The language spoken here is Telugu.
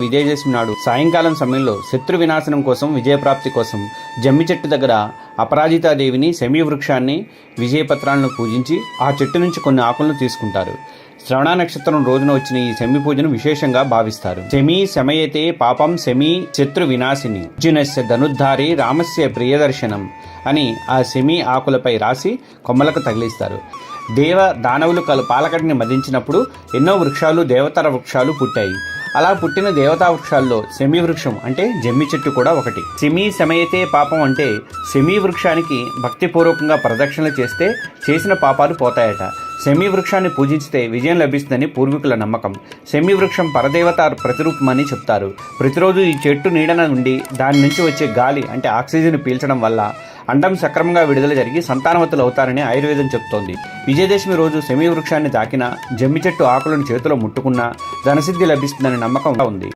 విజయదశమి నాడు సాయంకాలం సమయంలో శత్రు వినాశనం కోసం విజయప్రాప్తి కోసం జమ్మి చెట్టు దగ్గర అపరాజితాదేవిని శమీ వృక్షాన్ని విజయపత్రాలను పూజించి ఆ చెట్టు నుంచి కొన్ని ఆకులను తీసుకుంటారు. శ్రవణ నక్షత్రం రోజున వచ్చిన ఈ శమి పూజను విశేషంగా భావిస్తారు. శమీ శమయతే పాపం శమీ శత్రు వినాశిని అర్జునస్య ధనుద్ధారి రామస్య ప్రియదర్శనం అని ఆ శమీ ఆకులపై రాసి కొమ్మలకు తగిలిస్తారు. దానవులు పాలకటిని మదించినప్పుడు ఎన్నో వృక్షాలు దేవతర వృక్షాలు పుట్టాయి. అలా పుట్టిన దేవతా వృక్షాల్లో శమీ వృక్షం అంటే జమ్మి చెట్టు కూడా ఒకటి. శమీ శమయతే పాపం అంటే శమీ వృక్షానికి భక్తిపూర్వకంగా ప్రదక్షిణలు చేస్తే చేసిన పాపాలు పోతాయట. శమీ వృక్షాన్ని పూజించితే విజయం లభిస్తుందని పూర్వీకుల నమ్మకం. శమీ వృక్షం పరదేవత ప్రతిరూపమని చెప్తారు. ప్రతిరోజు ఈ చెట్టు నీడన ఉండి దాని నుంచి వచ్చే గాలి అంటే ఆక్సిజన్ పీల్చడం వల్ల అండం సక్రమంగా విడుదల జరిగి సంతానవతులు అవుతారని ఆయుర్వేదం చెప్తోంది. విజయదశమి రోజు శమీ వృక్షాన్ని తాకినా జమ్మి చెట్టు ఆకులను చేతిలో ముట్టుకున్నా ధనసిద్ధి లభిస్తుందని నమ్మకం ఉంది.